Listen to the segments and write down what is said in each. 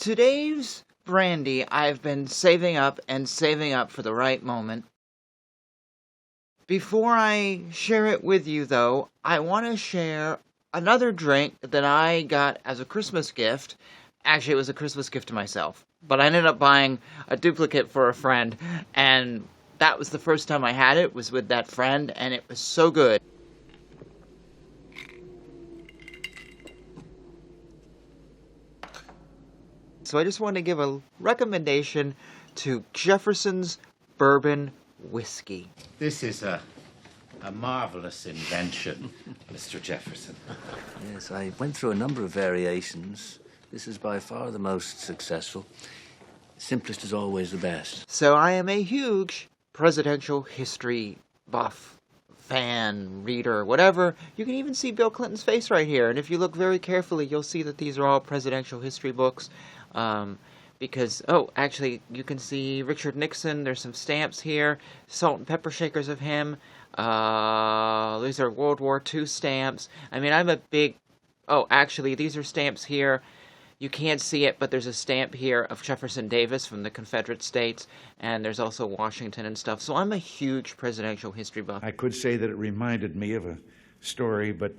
Today's brandy I've been saving up and saving up for the right moment. Before I share it with you, though, I want to share another drink that I got as a Christmas gift. Actually, it was a Christmas gift to myself, but I ended up buying a duplicate for a friend, and that was the first time I had it, was with that friend, and it was so good. So I just want to give a recommendation to Jefferson's Bourbon Whiskey. This is a marvelous invention, Mr. Jefferson. Yes, I went through a number of variations. This is by far the most successful. Simplest is always the best. So I am a huge presidential history buff, fan, reader, whatever. You can even see Bill Clinton's face right here. And if you look very carefully, you'll see that these are all presidential history books. Because, actually, you can see Richard Nixon. There's some stamps here. Salt and pepper shakers of him. These are World War II stamps. I mean, I'm a big... actually, these are stamps here. You can't see it, but there's a stamp here of Jefferson Davis from the Confederate States, and there's also Washington and stuff. So I'm a huge presidential history buff. I could say that it reminded me of a story, but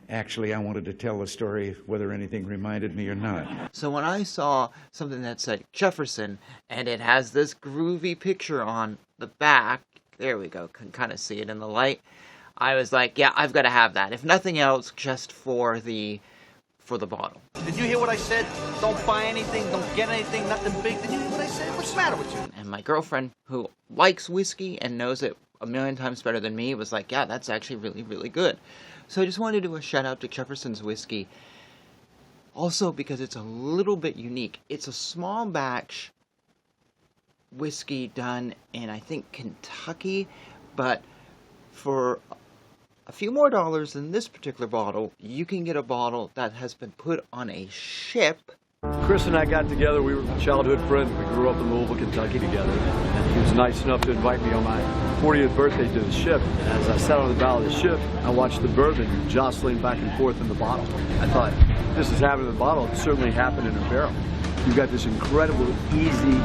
actually I wanted to tell the story whether anything reminded me or not. So when I saw something that said Jefferson, and it has this groovy picture on the back, there we go, can kind of see it in the light, I was like, yeah, I've got to have that. If nothing else, just for the bottle. Did you hear what I said? Don't buy anything, don't get anything, nothing big. Did you hear what I said? What's the matter with you? And my girlfriend, who likes whiskey and knows it a million times better than me, was like, yeah, that's actually really, really good. So I just wanted to do a shout out to Jefferson's whiskey. Also because it's a little bit unique. It's a small batch whiskey done in, I think, Kentucky, but for a few more dollars than this particular bottle, you can get a bottle that has been put on a ship. Chris and I got together. We were childhood friends. We grew up in Louisville, Kentucky together. He was nice enough to invite me on my 40th birthday to the ship. As I sat on the bow of the ship, I watched the bourbon jostling back and forth in the bottle. I thought, this is happening in the bottle. It certainly happened in a barrel. You've got this incredible, easy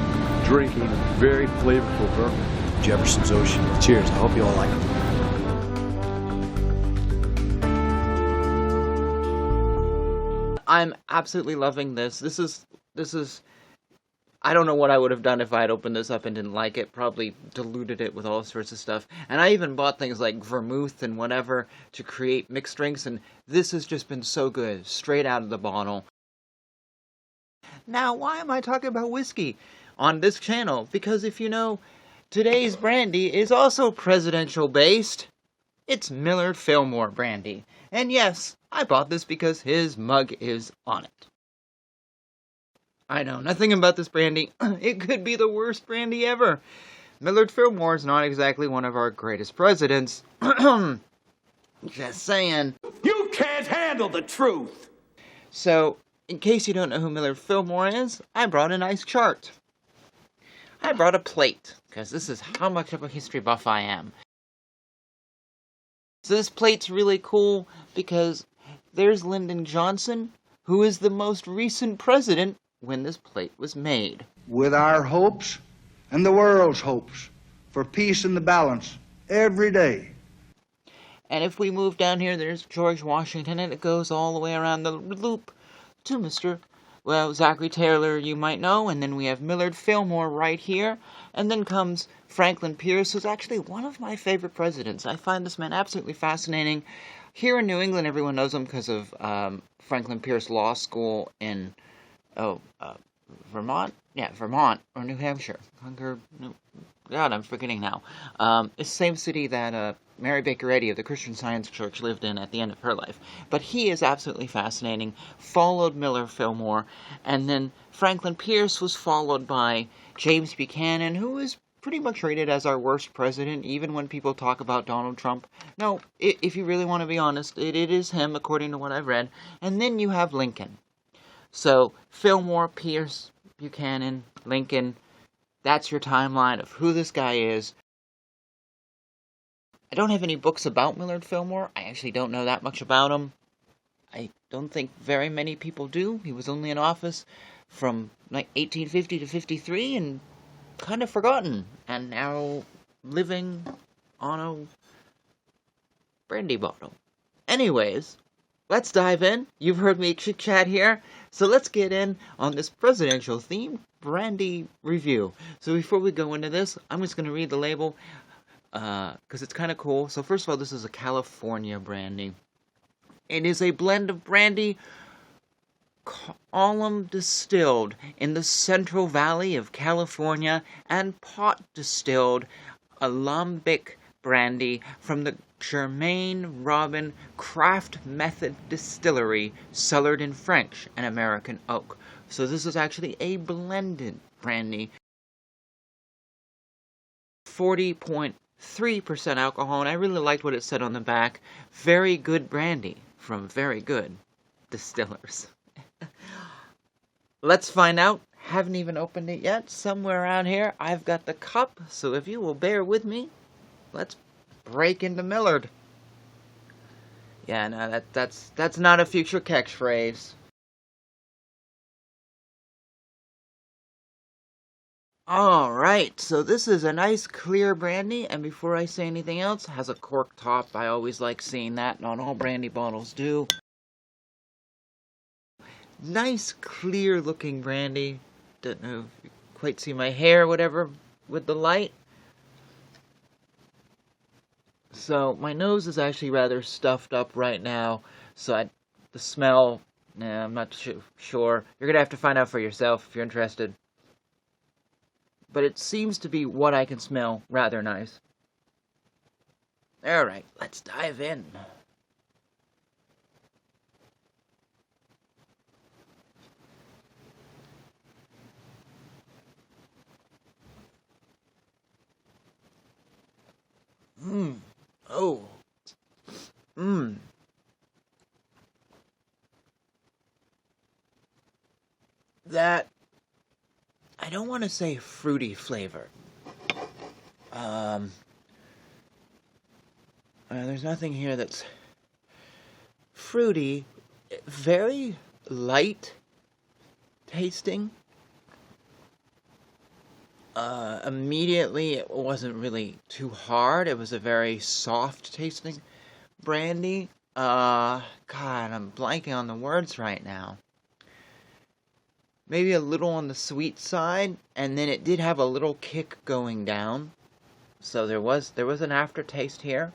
drinking, very flavorful bourbon. Jefferson's Ocean. Cheers. I hope you all like it. I'm absolutely loving this. This is, I don't know what I would have done if I had opened this up and didn't like it. Probably diluted it with all sorts of stuff. And I even bought things like vermouth and whatever to create mixed drinks, and this has just been so good, straight out of the bottle. Now, why am I talking about whiskey on this channel? Because if you know, today's brandy is also presidential based. It's Millard Fillmore brandy. And yes, I bought this because his mug is on it. I know nothing about this brandy. It could be the worst brandy ever. Millard Fillmore is not exactly one of our greatest presidents. Just saying. You can't handle the truth! So, in case you don't know who Millard Fillmore is, I brought a nice chart. I brought a plate, because this is how much of a history buff I am. So this plate's really cool because there's Lyndon Johnson, who is the most recent president when this plate was made. With our hopes and the world's hopes for peace and the balance every day. And if we move down here, there's George Washington, and it goes all the way around the loop to Zachary Taylor, you might know, and then we have Millard Fillmore right here, and then comes Franklin Pierce, who's actually one of my favorite presidents. I find this man absolutely fascinating. Here in New England, everyone knows him because of Franklin Pierce Law School in, Vermont? Yeah, Vermont, or New Hampshire. God, I'm forgetting now. It's the same city that Mary Baker Eddy of the Christian Science Church lived in at the end of her life. But he is absolutely fascinating, followed Millard Fillmore, and then Franklin Pierce was followed by James Buchanan, who is pretty much rated as our worst president, even when people talk about Donald Trump. No, if you really want to be honest, it is him, according to what I've read. And then you have Lincoln. So, Fillmore, Pierce, Buchanan, Lincoln, that's your timeline of who this guy is. I don't have any books about Millard Fillmore. I actually don't know that much about him. I don't think very many people do. He was only in office from like 1850 to 53 and kind of forgotten, and now living on a brandy bottle. Anyways, let's dive in. You've heard me chit-chat here, so let's get in on this presidential-themed brandy review. So before we go into this, I'm just going to read the label, because it's kind of cool. So first of all, this is a California brandy. It is a blend of brandy column distilled in the Central Valley of California and pot distilled alembic brandy from the Germain Robin Craft Method Distillery, cellared in French and American oak. So this is actually a blended brandy. 40.3% alcohol, and I really liked what it said on the back. Very good brandy from very good distillers. Let's find out. Haven't even opened it yet. Somewhere around here, I've got the cup, so if you will bear with me, let's break into Millard. Yeah, no, that's not a future catchphrase. Alright, so this is a nice clear brandy, and before I say anything else, has a cork top. I always like seeing that. Not all brandy bottles do. Nice clear looking brandy. Don't know if you quite see my hair or whatever with the light. So my nose is actually rather stuffed up right now, so the smell, I'm not sure. You're gonna have to find out for yourself if you're interested. But it seems to be what I can smell rather nice. Alright, let's dive in. Oh. That, I don't want to say fruity flavor. There's nothing here that's fruity. Very light tasting. Immediately, it wasn't really too hard. It was a very soft tasting brandy. God, I'm blanking on the words right now. Maybe a little on the sweet side, and then it did have a little kick going down. So there was an aftertaste here.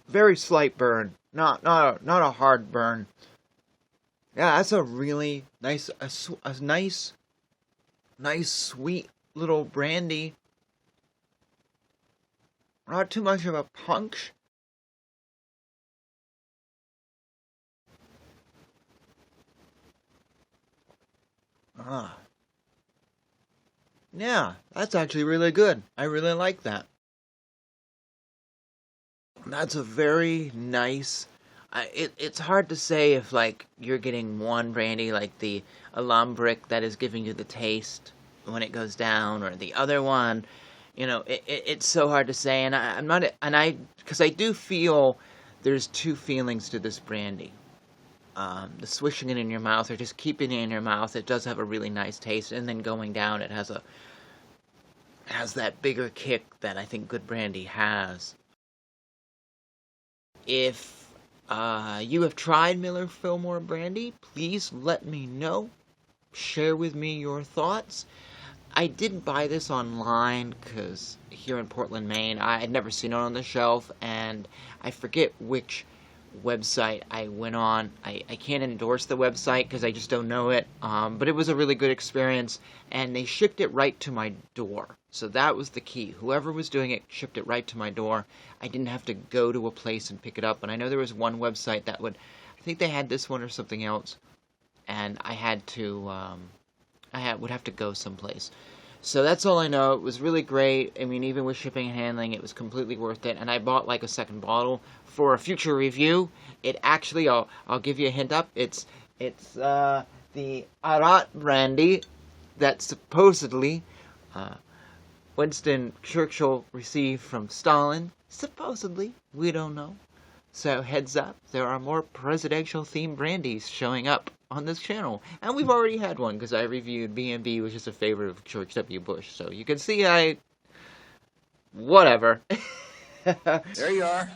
Very slight burn, not a hard burn. Yeah, that's a really nice, nice sweet little brandy. Not too much of a punch. Yeah, that's actually really good. I really like that. That's a very nice. It's hard to say if like you're getting one brandy like the alembic that is giving you the taste when it goes down, or the other one. You know, it's so hard to say, and because I do feel there's two feelings to this brandy. The swishing it in your mouth, or just keeping it in your mouth, it does have a really nice taste, and then going down, it has that bigger kick that I think good brandy has. If you have tried Miller Fillmore brandy, please let me know. Share with me your thoughts. I did buy this online because here in Portland, Maine, I had never seen it on the shelf, and I forget which website I went on. I can't endorse the website because I just don't know it, but it was a really good experience, and they shipped it right to my door. So that was the key. Whoever was doing it shipped it right to my door. I didn't have to go to a place and pick it up, and I know there was one website that would, I think they had this one or something else, and I had to, would have to go someplace. So that's all I know. It was really great. I mean, even with shipping and handling, it was completely worth it. And I bought like a second bottle for a future review. It actually, I'll give you a hint up. It's the Arat brandy that supposedly Winston Churchill received from Stalin. Supposedly, we don't know. So heads up, there are more presidential-themed brandies showing up on this channel. And we've already had one, because I reviewed B&B, which is a favorite of George W. Bush. So you can see whatever. There you are.